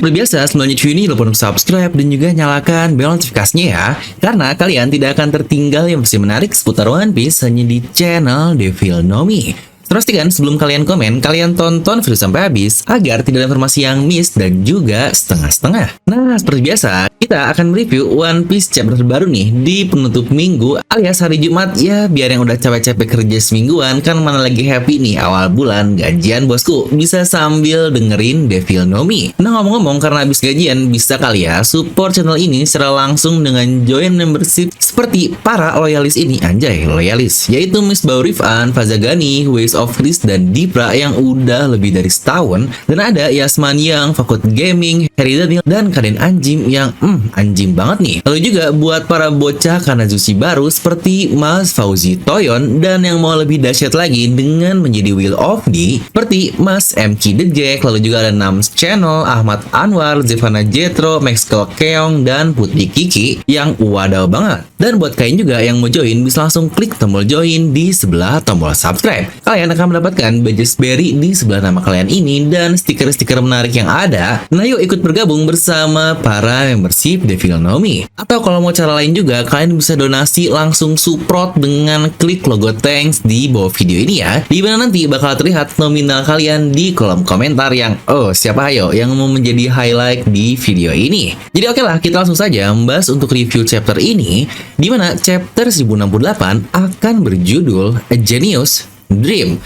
seperti biasa, sebelum lanjut video ini lupa untuk subscribe dan juga nyalakan bel notifikasinya ya. Karena kalian tidak akan tertinggal yang masih menarik seputar One Piece hanya di channel Devil No Me. Pastikan sebelum kalian komen, kalian tonton video sampai habis agar tidak ada informasi yang miss dan juga setengah-setengah. Nah, seperti biasa, kita akan mereview One Piece chapter terbaru nih di penutup minggu alias hari Jumat ya, biar yang udah capek-capek kerja semingguan kan mana lagi happy nih awal bulan gajian bosku, bisa sambil dengerin Devil No Me. Nah, ngomong-ngomong karena habis gajian bisa kali ya support channel ini secara langsung dengan join membership seperti para loyalis ini, anjay loyalis, yaitu Miss Baurifan, Fazagani, Ways of Chris dan Dipra yang udah lebih dari setahun, dan ada Yasman yang Fakut Gaming, Harry Daniel, dan Kaden Anjim yang anjim banget nih. Lalu juga buat para bocah Kanazushi baru seperti Mas Fauzi Toyon, dan yang mau lebih dahsyat lagi dengan menjadi Will of D seperti Mas MK The Jack. Lalu juga ada Nams Channel, Ahmad Anwar, Zevana Jetro, Maxwell Keong, dan Putri Kiki yang wadaw banget. Dan buat kalian juga yang mau join bisa langsung klik tombol join di sebelah tombol subscribe. Kalian akan mendapatkan badges berry di sebelah nama kalian ini dan stiker-stiker menarik yang ada. Nah, yuk ikut bergabung bersama para membership Devil No Me. Atau kalau mau cara lain juga, kalian bisa donasi langsung support dengan klik logo thanks di bawah video ini ya. Di mana nanti bakal terlihat nominal kalian di kolom komentar yang siapa ayo yang mau menjadi highlight di video ini. Jadi oke lah, kita langsung saja membahas untuk review chapter ini, di mana chapter 1068 akan berjudul A Genius Dream.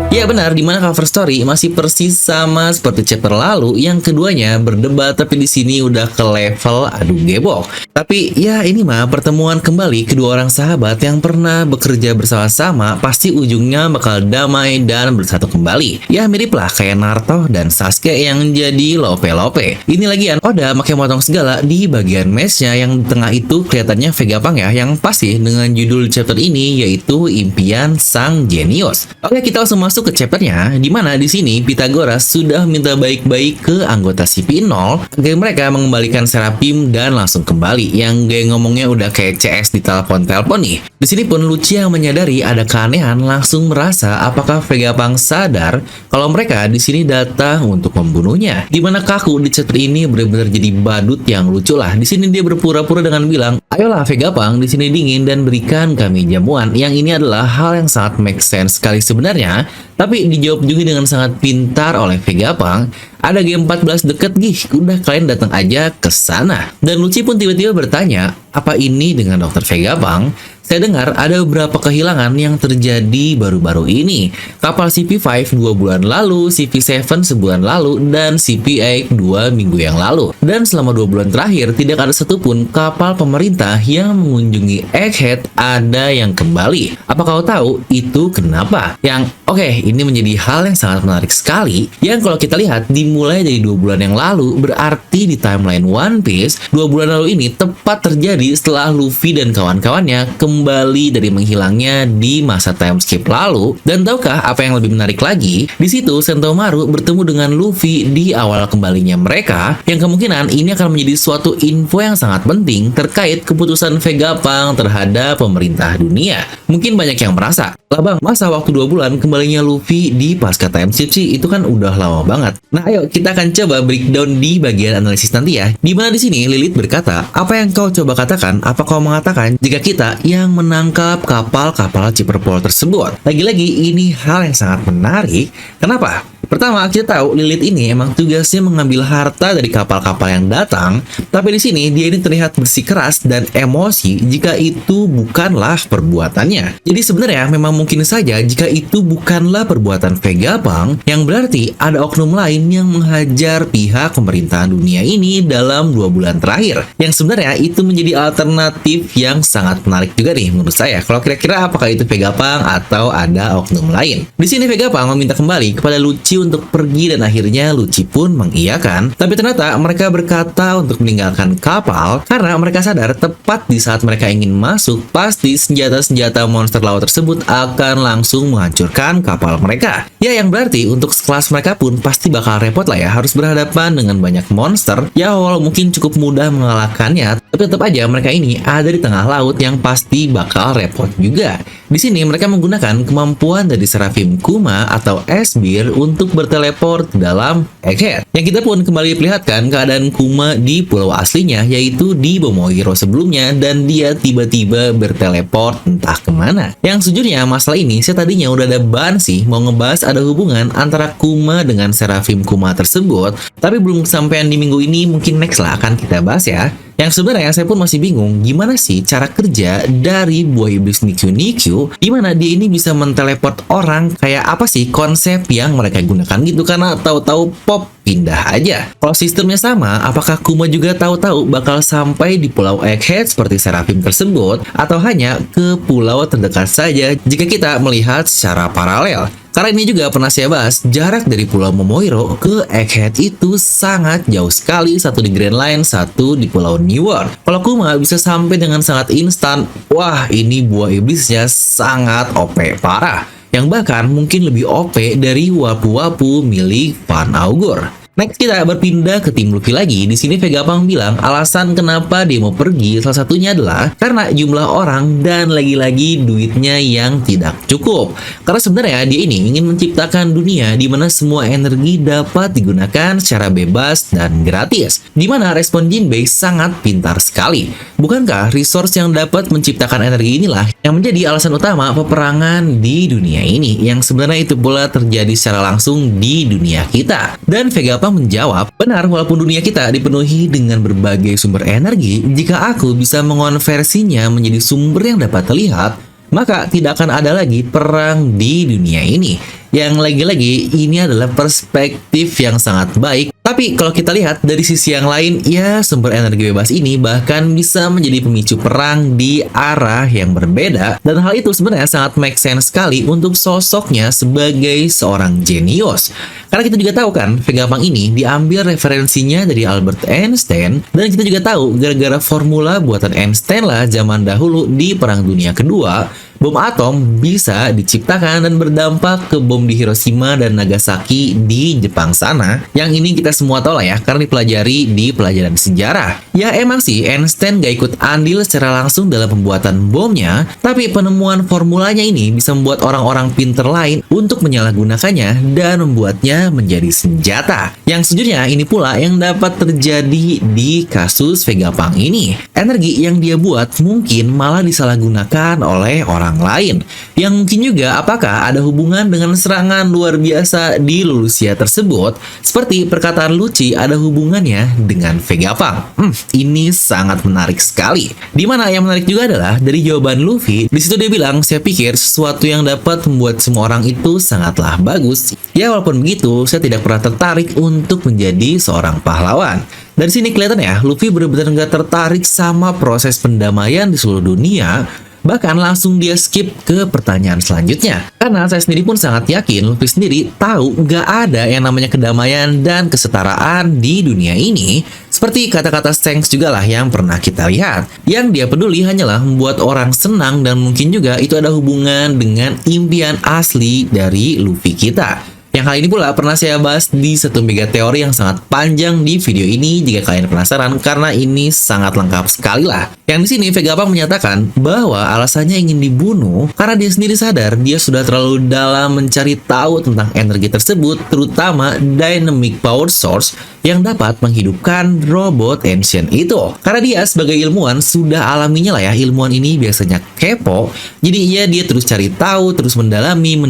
Ya benar, dimana cover story masih persis sama seperti chapter lalu yang keduanya berdebat, tapi di sini udah ke level adu gebok. Tapi ya ini mah pertemuan kembali kedua orang sahabat yang pernah bekerja bersama-sama, pasti ujungnya bakal damai dan bersatu kembali. Ya mirip lah kayak Naruto dan Sasuke yang jadi lope-lope. Ini lagian Oda pakai motong segala di bagian matchnya yang di tengah itu kelihatannya Vegapunk ya, yang pasti dengan judul chapter ini yaitu Impian Sang Genius. Oke, kita langsung masuk ke chapternya, di mana di sini Pythagoras sudah minta baik-baik ke anggota CP0 agar mereka mengembalikan Seraphim dan langsung kembali. Yang gaya ngomongnya udah kayak CS di telepon-telepon nih. Di sini pun Lucia menyadari ada keanehan, langsung merasa apakah Vegapunk sadar kalau mereka di sini datang untuk membunuhnya. Di mana Kaku di chapter ini benar-benar jadi badut yang lucu lah. Di sini dia berpura-pura dengan bilang, "Ayolah Vegapunk, di sini dingin dan berikan kami jamuan." Yang ini adalah hal yang sangat make sense sekali sebenarnya. Tapi dijawab juga dengan sangat pintar oleh Vegapunk. Ada game 14 deket gih, udah kalian datang aja ke sana. Dan Lucci pun tiba-tiba bertanya, apa ini dengan Dr. Vegapunk? Saya dengar ada beberapa kehilangan yang terjadi baru-baru ini. Kapal CP5 2 bulan lalu, CP7 sebulan lalu, dan CP8 2 minggu yang lalu. Dan selama 2 bulan terakhir, tidak ada satupun kapal pemerintah yang mengunjungi Egghead ada yang kembali. Apa kau tahu itu kenapa? Yang oke, ini menjadi hal yang sangat menarik sekali. Yang kalau kita lihat dimulai dari 2 bulan yang lalu, berarti di timeline One Piece, 2 bulan lalu ini tepat terjadi setelah Luffy dan kawan-kawannya kembali dari menghilangnya di masa time skip lalu. Dan tahukah apa yang lebih menarik lagi? Di situ Sentomaru bertemu dengan Luffy di awal kembalinya mereka, yang kemungkinan ini akan menjadi suatu info yang sangat penting terkait keputusan Vegapunk terhadap pemerintah dunia. Mungkin banyak yang merasa, lah bang, masa waktu 2 bulan kembalinya Luffy di pasca time skip sih, itu kan udah lama banget. Nah ayo kita akan coba breakdown di bagian analisis nanti ya. Dimana di sini Lilith berkata, apa yang kau coba katakan? Apa kau mengatakan jika kita yang menangkap kapal-kapal Chipperpol tersebut? Lagi-lagi ini hal yang sangat menarik. Kenapa? Pertama, kita tahu Lilith ini emang tugasnya mengambil harta dari kapal-kapal yang datang, tapi di sini dia ini terlihat bersikeras dan emosi jika itu bukanlah perbuatannya. Jadi sebenarnya memang mungkin saja jika itu bukanlah perbuatan Vegapunk, yang berarti ada oknum lain yang menghajar pihak pemerintahan dunia ini dalam 2 bulan terakhir. Yang sebenarnya itu menjadi alternatif yang sangat menarik juga nih menurut saya. Kalau kira-kira apakah itu Vegapunk atau ada oknum lain? Di sini Vegapunk meminta kembali kepada Lucci untuk pergi dan akhirnya Lucci pun mengiyakan. Tapi ternyata mereka berkata untuk meninggalkan kapal karena mereka sadar tepat di saat mereka ingin masuk, pasti senjata-senjata monster laut tersebut akan langsung menghancurkan kapal mereka. Ya yang berarti untuk sekelas mereka pun pasti bakal repot lah ya, harus berhadapan dengan banyak monster. Ya walau mungkin cukup mudah mengalahkannya, tapi tetap aja mereka ini ada di tengah laut yang pasti bakal repot juga. Di sini mereka menggunakan kemampuan dari Seraphim Kuma atau Esbir untuk untuk berteleport ke dalam Egghead. Yang kita pun kembali perlihatkan keadaan Kuma di pulau aslinya, yaitu di Momohiro sebelumnya, dan dia tiba-tiba berteleport entah kemana. Yang sejujurnya masalah ini saya tadinya udah ada bahan sih mau ngebahas ada hubungan antara Kuma dengan Seraphim Kuma tersebut, tapi belum kesampaian di minggu ini, mungkin next lah akan kita bahas ya. Yang sebenarnya saya pun masih bingung gimana sih cara kerja dari buah iblis Nikyu Nikyu, dimana dia ini bisa menteleport orang, kayak apa sih konsep yang mereka gunakan gitu, karena tahu-tahu pop pindah aja. Kalau sistemnya sama, apakah Kuma juga tahu-tahu bakal sampai di pulau Egghead seperti Seraphim tersebut, atau hanya ke pulau terdekat saja jika kita melihat secara paralel? Karena ini juga pernah saya bahas, jarak dari Pulau Momohiro ke Egghead itu sangat jauh sekali, satu di Grand Line, satu di Pulau New World. Kalau Kuma bisa sampai dengan sangat instan, wah ini buah iblisnya sangat OP parah, yang bahkan mungkin lebih OP dari wapu-wapu milik Van Augur. Next kita berpindah ke tim Luffy lagi. Di sini Vegapunk bilang alasan kenapa dia mau pergi salah satunya adalah karena jumlah orang dan lagi-lagi duitnya yang tidak cukup. Karena sebenarnya dia ini ingin menciptakan dunia di mana semua energi dapat digunakan secara bebas dan gratis. Di mana respon Jinbei sangat pintar sekali. Bukankah resource yang dapat menciptakan energi inilah yang menjadi alasan utama peperangan di dunia ini, yang sebenarnya itu pula terjadi secara langsung di dunia kita. Dan Vegapunk menjawab, benar, walaupun dunia kita dipenuhi dengan berbagai sumber energi, jika aku bisa mengonversinya menjadi sumber yang dapat terlihat, maka tidak akan ada lagi perang di dunia ini. Yang lagi-lagi ini adalah perspektif yang sangat baik. Tapi kalau kita lihat dari sisi yang lain, ya sumber energi bebas ini bahkan bisa menjadi pemicu perang di arah yang berbeda. Dan hal itu sebenarnya sangat make sense sekali untuk sosoknya sebagai seorang jenius. Karena kita juga tahu kan, Vegapunk ini diambil referensinya dari Albert Einstein. Dan kita juga tahu gara-gara formula buatan Einstein lah zaman dahulu di Perang Dunia Kedua, bom atom bisa diciptakan dan berdampak ke bom di Hiroshima dan Nagasaki di Jepang sana. Yang ini kita semua tahu lah ya, karena dipelajari di pelajaran sejarah. Ya emang sih Einstein gak ikut andil secara langsung dalam pembuatan bomnya, tapi penemuan formulanya ini bisa membuat orang-orang pinter lain untuk menyalahgunakannya dan membuatnya menjadi senjata. Yang sejujurnya ini pula yang dapat terjadi di kasus Vegapunk ini. Energi yang dia buat mungkin malah disalahgunakan oleh orang lain. Yang mungkin juga apakah ada hubungan dengan serangan luar biasa di Lulusia tersebut, seperti perkataan Lucci ada hubungannya dengan Vegapunk. Ini sangat menarik sekali. Dimana yang menarik juga adalah dari jawaban Luffy, di situ dia bilang, saya pikir sesuatu yang dapat membuat semua orang itu sangatlah bagus. Ya walaupun begitu, saya tidak pernah tertarik untuk menjadi seorang pahlawan. Dari sini kelihatan ya, Luffy benar-benar nggak tertarik sama proses pendamaian di seluruh dunia. Bahkan langsung dia skip ke pertanyaan selanjutnya. Karena saya sendiri pun sangat yakin Luffy sendiri tahu nggak ada yang namanya kedamaian dan kesetaraan di dunia ini. Seperti kata-kata Shanks juga lah yang pernah kita lihat. Yang dia peduli hanyalah membuat orang senang, dan mungkin juga itu ada hubungan dengan impian asli dari Luffy kita. Yang hal ini pula pernah saya bahas di satu mega teori yang sangat panjang di video ini jika kalian penasaran, karena ini sangat lengkap sekali lah. Yang di sini Vegapunk menyatakan bahwa alasannya ingin dibunuh karena dia sendiri sadar dia sudah terlalu dalam mencari tahu tentang energi tersebut, terutama dynamic power source yang dapat menghidupkan robot ancient itu. Karena dia sebagai ilmuwan sudah alaminya lah ya, ilmuwan ini biasanya kepo, jadi dia terus cari tahu, terus mendalami,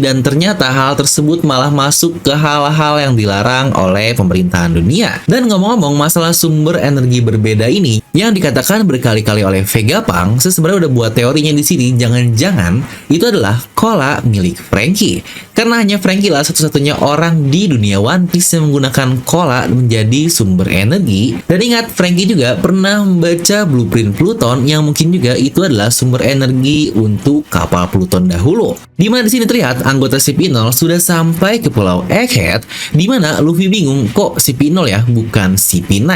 dan ternyata hal tersebut malah masuk ke hal-hal yang dilarang oleh pemerintahan dunia. Dan ngomong-ngomong masalah sumber energi berbeda ini yang dikatakan berkali-kali oleh Vegapunk, saya sebenarnya udah buat teorinya di sini. Jangan-jangan itu adalah cola milik Franky. Karena hanya Franky lah satu-satunya orang di dunia One Piece yang menggunakan cola menjadi sumber energi. Dan ingat, Franky juga pernah membaca blueprint Pluton yang mungkin juga itu adalah sumber energi untuk kapal Pluton dahulu. Dimana di sini terlihat anggota CP0 sudah sampai ke pulau Egghead, dimana Luffy bingung kok CP0 ya, bukan CP9.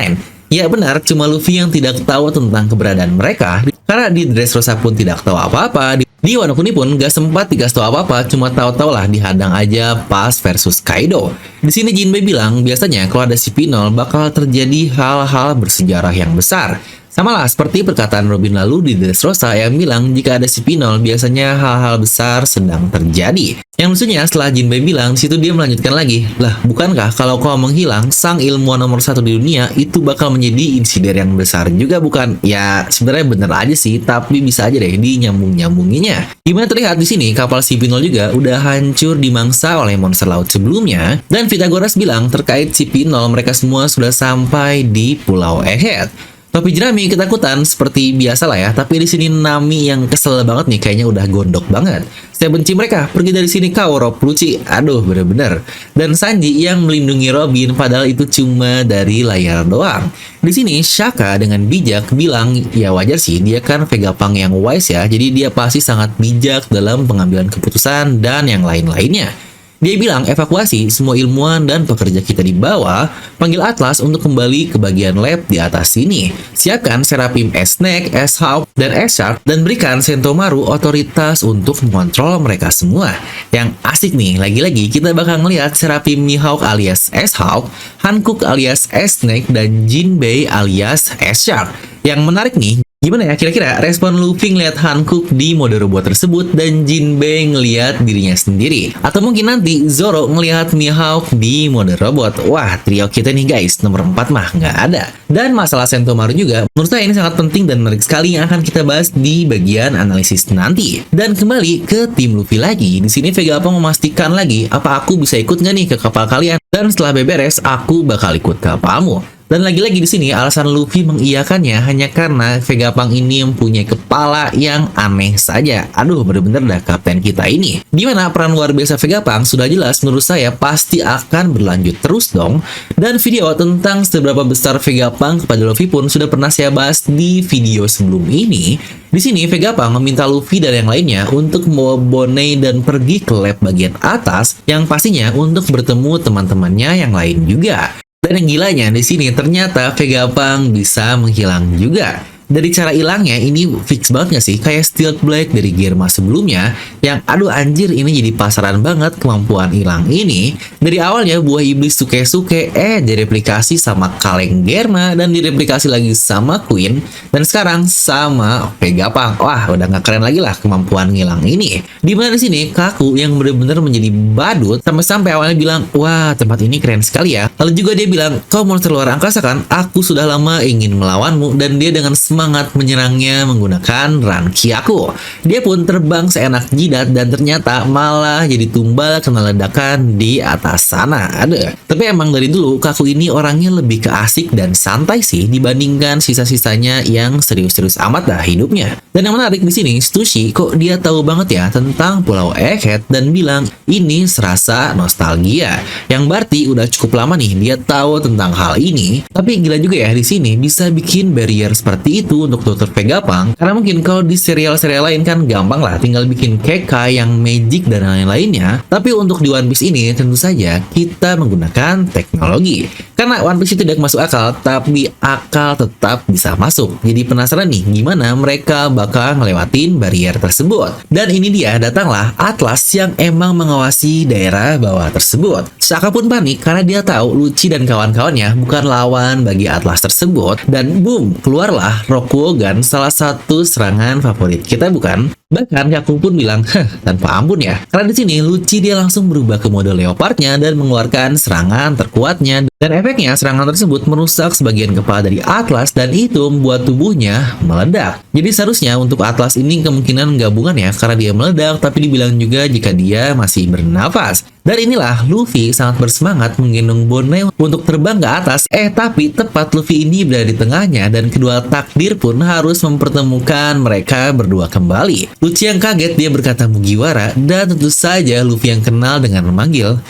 Ya benar, cuma Luffy yang tidak tahu tentang keberadaan mereka. Karena di Dressrosa pun tidak tahu apa-apa, di Wano Kuni pun gak sempat dikasih tahu apa-apa, cuma tahu-tahu lah dihadang aja pas versus Kaido. Di sini Jinbei bilang biasanya kalau ada CP0 bakal terjadi hal-hal bersejarah yang besar. Sama lah seperti perkataan Robin lalu di Dressrosa yang bilang jika ada si Pinol biasanya hal-hal besar sedang terjadi. Yang lucunya setelah Jinbei bilang, situ dia melanjutkan lagi, lah bukankah kalau kau menghilang, sang ilmuwan nomor 1 di dunia itu bakal menjadi insiden yang besar juga bukan? Ya sebenarnya bener aja sih, tapi bisa aja deh di nyambung-nyambunginya. Gimana terlihat di sini kapal si Pinol juga udah hancur dimangsa oleh monster laut sebelumnya, dan Pythagoras bilang terkait si Pinol mereka semua sudah sampai di Pulau Egghead. Topi jerami ketakutan seperti biasa lah ya, tapi di sini Nami yang kesel banget nih kayaknya udah gondok banget. Saya benci mereka, pergi dari sini kau Rob Lucci. Aduh bener-bener. Dan Sanji yang melindungi Robin padahal itu cuma dari layar doang. Di sini Shaka dengan bijak bilang ya wajar sih dia kan Vegapunk yang wise ya, jadi dia pasti sangat bijak dalam pengambilan keputusan dan yang lain-lainnya. Dia bilang evakuasi semua ilmuwan dan pekerja kita di bawah, panggil Atlas untuk kembali ke bagian lab di atas sini. Siapkan Seraphim S-Snake, S-Hawk, dan S-Shark, dan berikan Sentomaru otoritas untuk mengontrol mereka semua. Yang asik nih, lagi-lagi kita bakal ngeliat Seraphim Mihawk alias S-Hawk, Hancock alias S-Snake, dan Jinbei alias S-Shark. Yang menarik nih, gimana ya kira-kira respon Luffy ngeliat Hancock di mode robot tersebut dan Jinbei ngeliat dirinya sendiri? Atau mungkin nanti Zoro ngelihat Mihawk di mode robot? Wah, trio kita nih guys, nomor 4 mah nggak ada. Dan masalah Sentomaru juga, menurut saya ini sangat penting dan menarik sekali yang akan kita bahas di bagian analisis nanti. Dan kembali ke tim Luffy lagi, di sini Vegapunk memastikan lagi, apa aku bisa ikut nggak nih ke kapal kalian? Dan setelah beberes, aku bakal ikut kapalmu. Dan lagi-lagi di sini alasan Luffy mengiyakannya hanya karena Vegapunk ini mempunyai kepala yang aneh saja. Aduh, bener-bener dah kapten kita ini. Gimana peran luar biasa Vegapunk? Sudah jelas menurut saya pasti akan berlanjut terus dong. Dan video tentang seberapa besar Vegapunk kepada Luffy pun sudah pernah saya bahas di video sebelum ini. Di sini Vegapunk meminta Luffy dan yang lainnya untuk membawa Bonnet dan pergi ke lab bagian atas yang pastinya untuk bertemu teman-temannya yang lain juga. Dan yang gilanya di sini ternyata Vegapunk bisa menghilang juga. Dari cara hilangnya ini fix banget gak sih? Kayak Steel Black dari Germa sebelumnya yang aduh anjir ini jadi pasaran banget kemampuan hilang ini. Dari awalnya buah iblis Suke-Suke direplikasi sama kaleng Germa dan direplikasi lagi sama Queen dan sekarang sama Vegapunk. Wah udah gak keren lagi lah kemampuan ngilang ini. Dimana di sini Kaku yang benar-benar menjadi badut sampai awalnya bilang wah tempat ini keren sekali ya. Lalu juga dia bilang kau monster luar angkasa kan? Aku sudah lama ingin melawanmu dan dia dengan semangat menyerangnya menggunakan Rankyaku. Dia pun terbang seenak jidat dan ternyata malah jadi tumbal kena ledakan di atas sana. Aduh. Tapi emang dari dulu Kaku ini orangnya lebih ke asik dan santai sih dibandingkan sisa-sisanya yang serius-serius amat dah hidupnya. Dan yang menarik di sini, Stussy kok dia tahu banget ya tentang Pulau Egghead dan bilang ini serasa nostalgia. Yang berarti udah cukup lama nih dia tahu tentang hal ini. Tapi gila juga ya di sini bisa bikin barrier seperti itu untuk Dr. Vegapunk karena mungkin kalau di serial-serial lain kan gampang lah tinggal bikin Kekai yang magic dan lain-lainnya, tapi untuk di One Piece ini tentu saja kita menggunakan teknologi karena One Piece itu tidak masuk akal tapi akal tetap bisa masuk. Jadi penasaran nih gimana mereka bakal ngelewatin barrier tersebut. Dan ini dia datanglah Atlas yang emang mengawasi daerah bawah tersebut. Shaka pun panik karena dia tahu Lucci dan kawan-kawannya bukan lawan bagi Atlas tersebut dan boom keluarlah Rokuogan, salah satu serangan favorit kita bukan? Bahkan Yaku pun bilang, tanpa ampun ya. Karena di sini Lucci dia langsung berubah ke mode leopardnya dan mengeluarkan serangan terkuatnya. Dan efeknya serangan tersebut merusak sebagian kepala dari Atlas dan itu membuat tubuhnya meledak. Jadi seharusnya untuk Atlas ini kemungkinan gabungan ya karena dia meledak tapi dibilang juga jika dia masih bernafas. Dan inilah Luffy sangat bersemangat menggendong Bonnet untuk terbang ke atas. Tapi tepat Luffy ini berada di tengahnya dan kedua takdir pun harus mempertemukan mereka berdua kembali. Lucci yang kaget dia berkata Mugiwara dan tentu saja Luffy yang kenal dengan memanggil,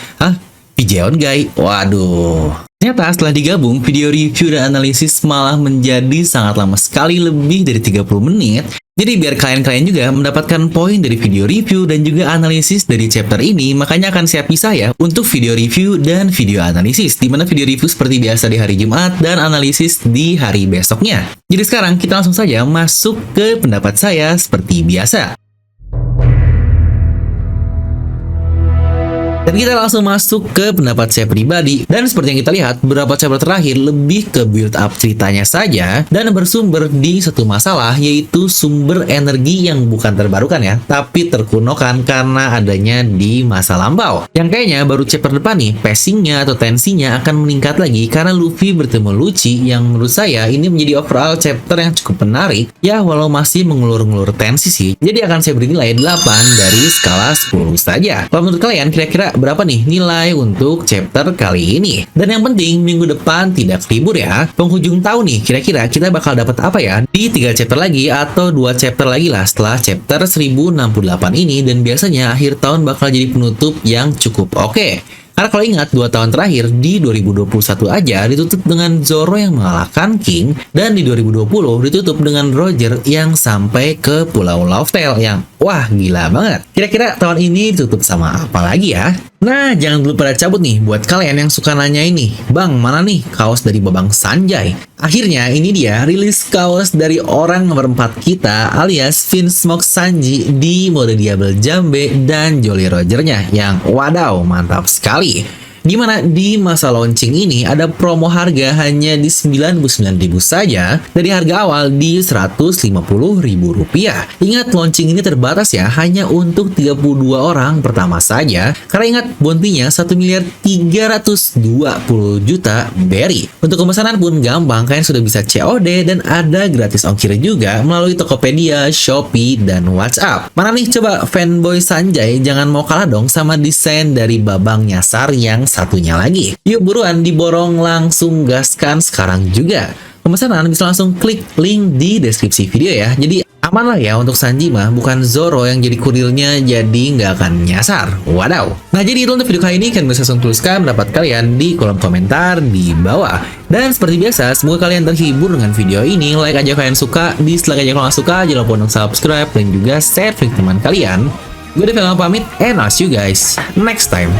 Pigeon Guy. Waduh. Ternyata setelah digabung, video review dan analisis malah menjadi sangat lama sekali lebih dari 30 menit. Jadi biar kalian juga mendapatkan poin dari video review dan juga analisis dari chapter ini, makanya akan saya pisah ya untuk video review dan video analisis. Dimana video review seperti biasa di hari Jumat dan analisis di hari besoknya. Jadi sekarang kita langsung saja masuk ke pendapat saya seperti biasa. Dan kita langsung masuk ke pendapat saya pribadi. Dan seperti yang kita lihat, beberapa chapter terakhir lebih ke build up ceritanya saja dan bersumber di satu masalah, yaitu sumber energi yang bukan terbarukan ya, tapi terkunokan karena adanya di masa lampau. Yang kayaknya baru chapter depan nih, pacingnya atau tensinya akan meningkat lagi karena Luffy bertemu Lucci, yang menurut saya ini menjadi overall chapter yang cukup menarik ya, walau masih mengulur-ngulur tensi sih. Jadi akan saya beri nilai 8 dari skala 10 saja. Kalau menurut kalian kira-kira berapa nih nilai untuk chapter kali ini? Dan yang penting minggu depan tidak libur ya. Penghujung tahun nih, kira-kira kita bakal dapat apa ya di 3 chapter lagi atau 2 chapter lagi lah setelah chapter 1068 ini, dan biasanya akhir tahun bakal jadi penutup yang cukup oke. Karena kalau ingat 2 tahun terakhir di 2021 aja ditutup dengan Zoro yang mengalahkan King, dan di 2020 ditutup dengan Roger yang sampai ke Pulau Laughtale yang wah gila banget. Kira-kira tahun ini ditutup sama apa lagi ya? Nah, jangan dulu pada cabut nih buat kalian yang suka nanya ini, Bang, mana nih kaos dari Babang Sanjay? Akhirnya ini dia rilis kaos dari orang nomor 4 kita alias Vinsmoke Sanji di mode Diable Jambe dan Jolly Rogernya yang wadaw mantap sekali. Dimana di masa launching ini ada promo harga hanya di 99.000 saja dari harga awal di Rp150.000. Ingat launching ini terbatas ya, hanya untuk 32 orang pertama saja. Karena ingat bounty-nya 1.320.000.000 berry. Untuk pemesanan pun gampang, kalian sudah bisa COD dan ada gratis ongkir juga melalui Tokopedia, Shopee, dan WhatsApp. Mana nih coba fanboy Sanjay jangan mau kalah dong sama desain dari Babang Nyasar yang satunya lagi. Yuk buruan diborong, langsung gaskan sekarang juga. Pemesanan bisa langsung klik link di deskripsi video ya. Jadi aman lah ya untuk Sanji mah, bukan Zoro yang jadi kurirnya jadi nggak akan nyasar. Wadaw. Nah jadi itu untuk video kali ini, kalian bisa langsung tuliskan pendapat kalian di kolom komentar di bawah. Dan seperti biasa, semoga kalian terhibur dengan video ini. Like aja kalian suka, dislike aja kalau nggak suka, jangan lupa untuk subscribe dan juga share ke teman kalian. Gue Devil pamit, and I'll see you guys next time.